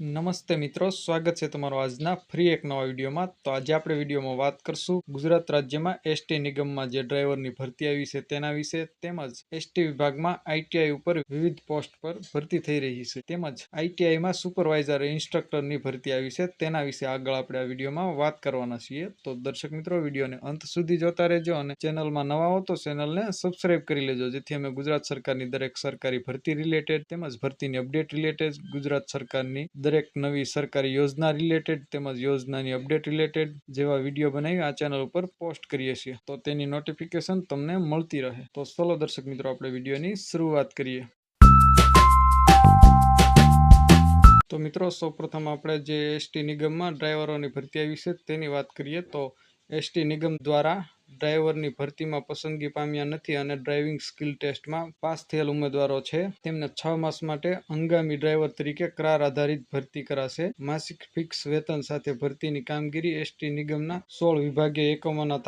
નમસ્તે મિત્રો, સ્વાગત છે તમારો આજના ફ્રી એક નવા વિડીયોમાં. તો આજે આપણે વિડીયોમાં વાત કરશું ગુજરાત રાજ્યમાં એસટી નિગમમાં જે ડ્રાઈવરની ભરતી આવી છે તેના વિશે, તેમજ એસટી વિભાગમાં આઈટીઆઈ ઉપર વિવિધ પોસ્ટ પર ભરતી થઈ રહી છે, તેમજ આઈટીઆઈમાં સુપરવાઇઝર ઇન્સ્ટ્રક્ટરની ભરતી આવી છે તેના વિશે આગળ આપણે આ વિડીયોમાં વાત કરવાના છીએ. તો દર્શક મિત્રો, વિડીયોને અંત સુધી જોતા રહેજો અને ચેનલમાં નવા હો તો ચેનલને સબસ્ક્રાઇબ કરી લેજો, જેથી અમે ગુજરાત સરકારની દરેક સરકારી ભરતી રિલેટેડ તેમજ ભરતીની અપડેટ રિલેટેડ, ગુજરાત સરકારની દરેક નવી સરકારી યોજના રિલેટેડ તેમજ યોજનાની અપડેટ રિલેટેડ જેવા વિડીયો બનાવી આ ચેનલ ઉપર પોસ્ટ કરીએ છીએ, તો તેની નોટિફિકેશન તમને મળતી રહે. તો ચલો દર્શક મિત્રો, આપણે વિડીયોની શરૂઆત કરીએ. તો મિત્રો, સૌપ્રથમ આપણે જે એસટી નિગમમાં ડ્રાઈવરોની ભરતી આવી છે તેની વાત કરીએ. તો એસટી નિગમ દ્વારા ડ્રાઈવરની ભરતીમાં પસંદગી પામ્યા નથી અને ડ્રાઇવિંગ સ્કિલ ટેસ્ટમાં પાસ થયેલ ઉમેદવારો છે તેમને 6 માસ માટે હંગામી ડ્રાઈવર તરીકે કરાર આધારિત ભરતી કરાશે. માસિક ફિક્સ વેતન સાથે ભરતીની કામગીરી એસટી નિગમના 16 વિભાગીય એકમોના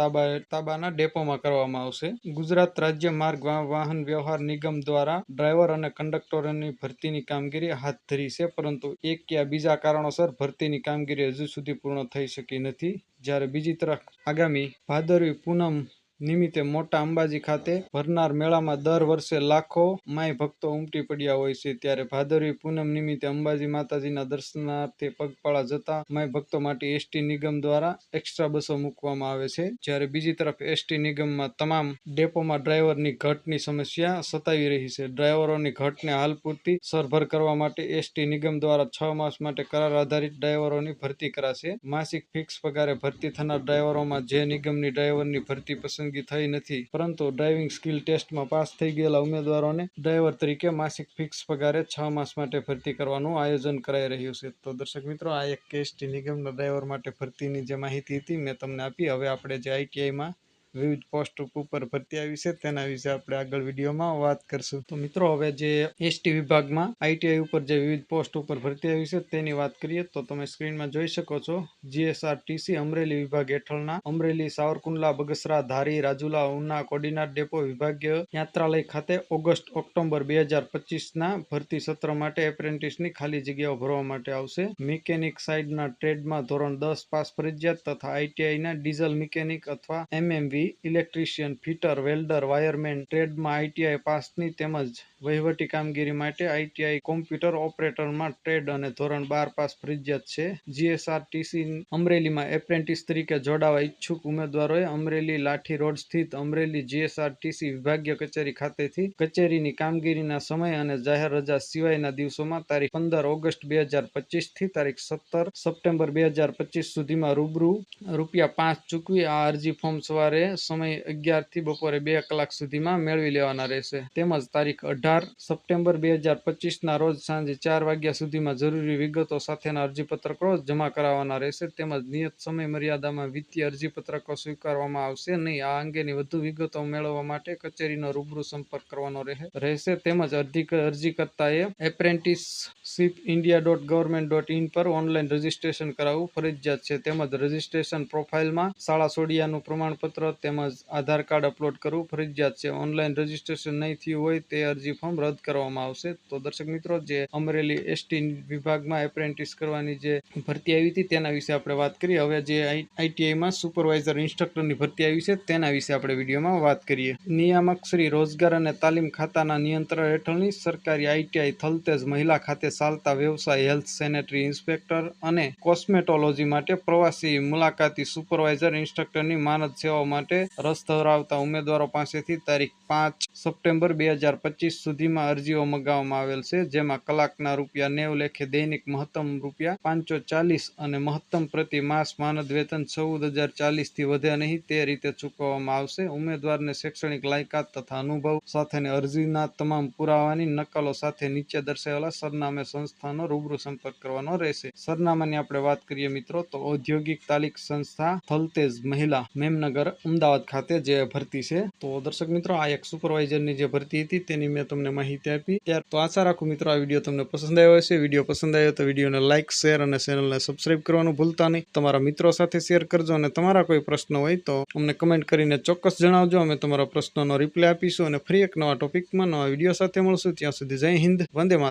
તાબાના ડેપોમાં કરવામાં આવશે. ગુજરાત રાજ્ય માર્ગ વાહન વ્યવહાર નિગમ દ્વારા ડ્રાઈવર અને કંડક્ટરોની ભરતીની કામગીરી હાથ ધરી છે, પરંતુ એક યા બીજા કારણોસર ભરતીની કામગીરી હજુ સુધી પૂર્ણ થઈ શકી નથી. જ્યારે બીજી તરફ આગામી ભાદરવી પૂનમ નિમિત્તે મોટા અંબાજી ખાતે ભરનાર મેળામાં દર વર્ષે લાખો માઈ ભક્તો ઉમટી પડ્યા હોય છે, ત્યારે ભાદરવી પૂનમ નિમિત્તે અંબાજી માતાજીના દર્શનાર્થે પગપાળા જતા માઈ ભક્તો માટે એસટી નિગમ દ્વારા એક્સ્ટ્રા બસો મૂકવામાં આવે છે. જ્યારે બીજી તરફ એસટી નિગમમાં તમામ ડેપોમાં ડ્રાઈવરની ઘટની સમસ્યા સતાવી રહી છે. ડ્રાઈવરોની ઘટને હાલ પૂરતી સરભર કરવા માટે એસટી નિગમ દ્વારા 6 માસ માટે કરાર આધારિત ડ્રાઈવરોની ભરતી કરાશે. માસિક ફિક્સ પગારે ભરતી થનાર ડ્રાઈવરોમાં જે નિગમની ડ્રાઈવરની ભરતી પસંદગી થઈ નથી, પરંતુ ડ્રાઇવિંગ સ્કિલ ટેસ્ટમાં પાસ થઈ ગયેલા ઉમેદવારોને ડ્રાઈવર તરીકે માસિક ફિક્સ પગારે 6 માસ માટે ભરતી કરવાનું આયોજન કરાઈ રહ્યું છે. તો દર્શક મિત્રો, આ એક એસટી નિગમના ડ્રાઈવર માટે ભરતીની જે માહિતી હતી મેં તમને આપી. હવે આપણે જે આઈટીઆઈમાં વિવિધ પોસ્ટ ઉપર ભરતી આવી છે તેના વિશે આપણે આગળ વિડીયોમાં વાત કરશું. તો મિત્રો, હવે જે એસટી વિભાગમાં આઈટીઆઈ ઉપર જે વિવિધ પોસ્ટ ઉપર ભરતી આવી છે તેની વાત કરીએ. તો તમે સ્ક્રીનમાં જોઈ શકો છો, જીએસઆરટીસી અમરેલી વિભાગ હેઠળના અમરેલી, સાવરકુંડલા, બગસરા, ધારી, રાજુલા, ઉના, કોડીનાર ડેપો વિભાગીય યાત્રાલય ખાતે ઓક્ટોબર 2025ના ભરતી સત્ર માટે એપ્રેન્ટિસની ખાલી જગ્યાઓ ભરવા માટે આવશે. મિકેનિક સાઇડના ટ્રેડમાં ધોરણ 10 પાસ ફરજિયાત તથા આઈટીઆઈના ડીઝલ મિકેનિક અથવા MMV, electrician, fitter, welder, wireman ટ્રેડમાં આઈટીઆઈ પાસની તેમજ વહીવટી કામગીરી માટે આઈટીઆઈ કોમ્પ્યુટર ઓપરેટરમાં ટ્રેડ અને ધોરણ 12 પાસ ફરજિયાત છે. જીએસઆરટીસી અમરેલીમાં એપ્રેન્ટિસ તરીકે જોડાવા ઈચ્છુક ઉમેદવારોએ અમરેલી લાઠી રોડ સ્થિત અમરેલી જીએસઆરટીસી વિભાગીય કચેરી ખાતેથી કચેરીની કામગીરીના સમય અને જાહેર રજા સિવાયના દિવસોમાં તારીખ 15 ઓગસ્ટ 2025 થી તારીખ 17 સપ્ટેમ્બર 2025 સુધીમાં રૂબરૂ ₹5 ચૂકવી આ અરજી ફોર્મ સવારે સમય 11 થી બપોરે 2 કલાક સુધીમાં મેળવી લેવાના રહેશે. તેમજ તારીખ 18 સપ્ટેમ્બર 2025ના રોજ સાંજે 4 વાગ્યા સુધીમાં જરૂરી વિગતો સાથેના અરજીપત્રકો જમા કરાવવાના રહેશે. તેમજ નિયત સમય મર્યાદામાં વિત્તીય અરજીપત્રકો સ્વીકારવામાં આવશે નહીં. આ અંગેની વધુ વિગતો મેળવવા માટે કચેરીનો રૂબરૂ સંપર્ક કરવાનો રહેશે. તેમજ અરજીકર્તાએ apprenticeshipindia.government.in પર ઓનલાઈન રજીસ્ટ્રેશન કરાવવું ફરજિયાત છે. તેમજ રજીસ્ટ્રેશન પ્રોફાઇલમાં શાળા છોડ્યાનું પ્રમાણપત્ર તેમજ આધાર કાર્ડ અપલોડ કરવું ફરજિયાત છે. ઓનલાઈન રજીસ્ટ્રેશન નહીં થયું હોય તે અરજી ફોર્મ રદ કરવામાં આવશે. તો દર્શક મિત્રો, જે અમરેલી એસટી વિભાગમાં એપ્રેન્ટિસ કરવાની જે ભરતી આવી હતી તેના વિશે આપણે વાત કરી. હવે જે આઈટીઆઈમાં સુપરવાઇઝર ઇન્સ્ટ્રક્ટરની ભરતી આવી છે તેના વિશે આપણે વિડીયોમાં વાત કરીએ. નિયામક શ્રી રોજગાર અને તાલીમ ખાતાના નિયંત્રણ હેઠળની સરકારી આઈટીઆઈ થલતેજ મહિલા ખાતે ચાલતા વ્યવસાય હેલ્થ સેનેટરી ઇન્સ્પેક્ટર અને કોસ્મેટોલોજી માટે પ્રવાસી મુલાકાતી સુપરવાઇઝર ઇન્સ્ટ્રક્ટરની માનદ સેવાઓ માટે રસ ધરાવતા ઉમેદવારો પાસેથી તારીખ 5 સપ્ટેમ્બર 2025 સુધીમાં અરજીઓ મંગાવવામાં આવેલ છે, જેમાં કલાકના ₹90 લેખે દૈનિક મહત્તમ ₹540 અને મહત્તમ પ્રતિ માસ માનદ વેતન 14,040 થી વધે નહીં તે રીતે ચૂકવવામાં આવશે. ઉમેદવારને શૈક્ષણિક લાયકાત તથા અનુભવ સાથેની અરજીના તમામ પુરાવાની નકલો સાથે નીચે દર્શાવેલા સરનામે સંસ્થાનો રૂબરૂ સંપર્ક કરવાનો રહેશે. સરનામાની આપણે વાત કરીએ મિત્રો, તો ઔદ્યોગિક તાલીમ સંસ્થા થલતેજ મહિલા, મેમનગર, અમદાવાદ ખાતે જે ભરતી છે. તો દર્શક મિત્રો, આ એક સુપરવાઇઝરની જે ભરતી હતી તેની મેં તમને માહિતી આપી. તો આશા રાખું મિત્રો આ વિડીયો તમને પસંદ આવ્યો હશે. વિડીયો પસંદ આવ્યો તો વિડીયોને લાઇક, શેર અને ચેનલને સબસ્ક્રાઇબ કરવાનું ભૂલતા નહીં. તમારા મિત્રો સાથે શેર કરજો અને તમારા કોઈ પ્રશ્ન હોય તો અમને કમેન્ટ કરીને ચોક્કસ જણાવજો. અમે તમારા પ્રશ્નોનો રિપ્લાય આપીશું અને ફરી એક નવા ટોપિકમાં નવા વિડીયો સાથે મળશું. ત્યાં સુધી જય હિન્દ, વંદે માતરમ.